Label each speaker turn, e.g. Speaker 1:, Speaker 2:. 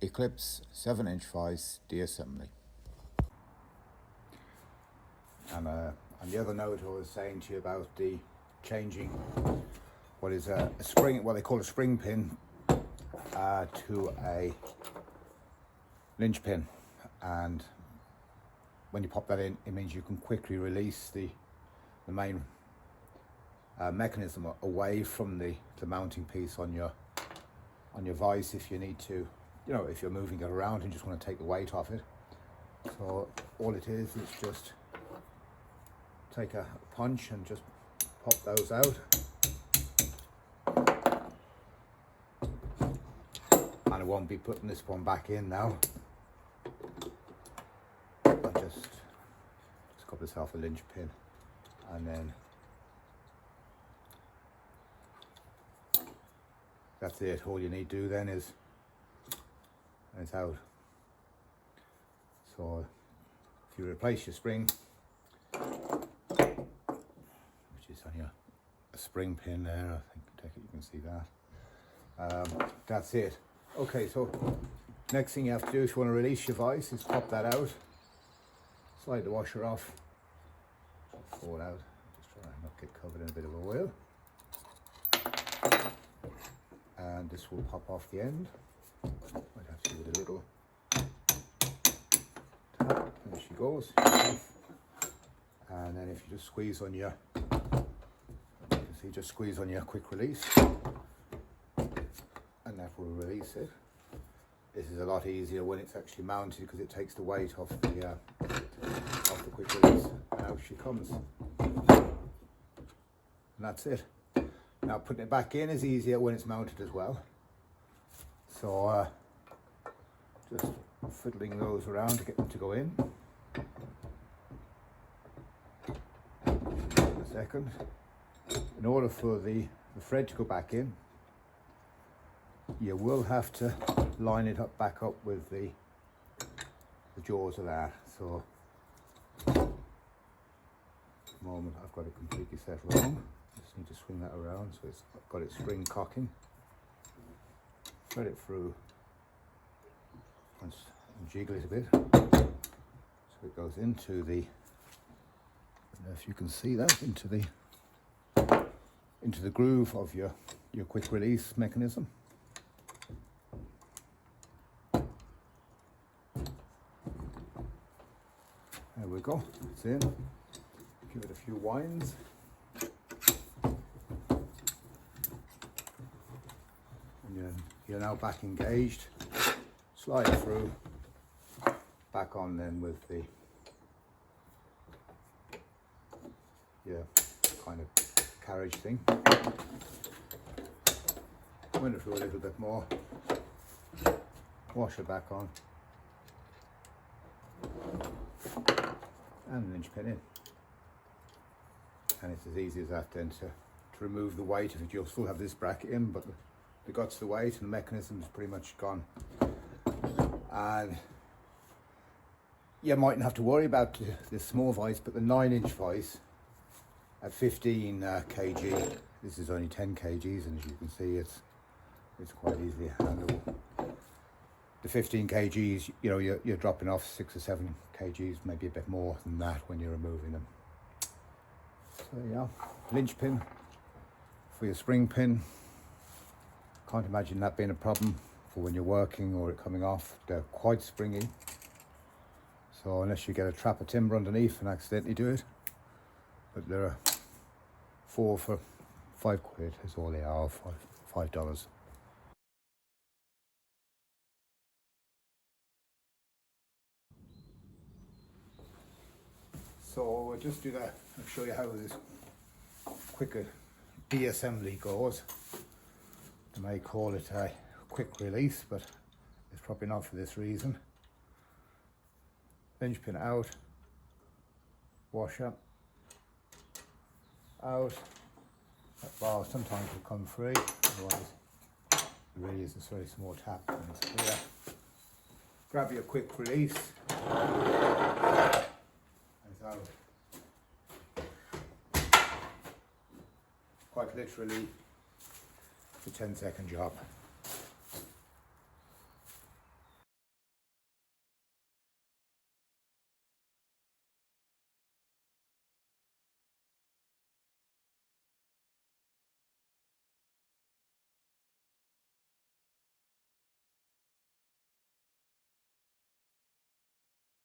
Speaker 1: Eclipse 7-inch vise de-assembly. And on the other note, I was saying to you about the changing what is a spring, what they call a spring pin, to a linch pin. And when you pop that in, it means you can quickly release the main mechanism away from the mounting piece on your vise if you need to, if you're moving it around and just want to take the weight off it. So all it is just take a punch and just pop those out. And I won't be putting this one back in now. I just got myself a linch pin, and then that's it. All you need to do then is, and it's out. So if you replace your spring, which is on your spring pin there, I think you can see that. That's it. Okay, so next thing you have to do if you want to release your vise is pop that out, slide the washer off, fall out, just try and not get covered in a bit of oil, and this will pop off the end. Might have to give it a little tap, there she goes. And then if you just squeeze on your, just squeeze on your quick release, and that will release it. This is a lot easier when it's actually mounted because it takes the weight off the quick release. And out she comes. And that's it. Now putting it back in is easier when it's mounted as well. So just fiddling those around to get them to go in. In a second. In order for the thread to go back in, you will have to line it up back up with the jaws of that. So at the moment I've got it completely set wrong. Just need to swing that around so it's got its spring cocking. Thread it through and jiggle it a bit so it goes into the, I don't know if you can see that, into the groove of your quick release mechanism. There we go, it's in. Give it a few winds. And you're now back engaged. Slide through, back on then with the kind of carriage thing. Wind it through a little bit more. Wash it back on. And linch pin in, and it's as easy as that then to remove the weight of it. You'll still have this bracket in, but the guts of the weight and the mechanism is pretty much gone, and you mightn't have to worry about this small vise, but the 9-inch vise at 15 kg, this is only 10 kgs, and as you can see it's quite easily handleable. The 15 kgs, you're dropping off 6 or 7 kgs, maybe a bit more than that when you're removing them. So yeah, linch pin for your spring pin. Can't imagine that being a problem for when you're working or it coming off. They're quite springy. So unless you get a trap of timber underneath and accidentally do it, but there are 4 for £5 is all they are, $5. So we'll just do that. I'll show you how this quicker de-assembly goes. They may call it a quick release, but it's probably not for this reason. Linch pin out, washer out. That bar sometimes will come free, otherwise it really is a very small tap and it's clear. Grab your quick release. Out. Quite literally, it's a 10-second job.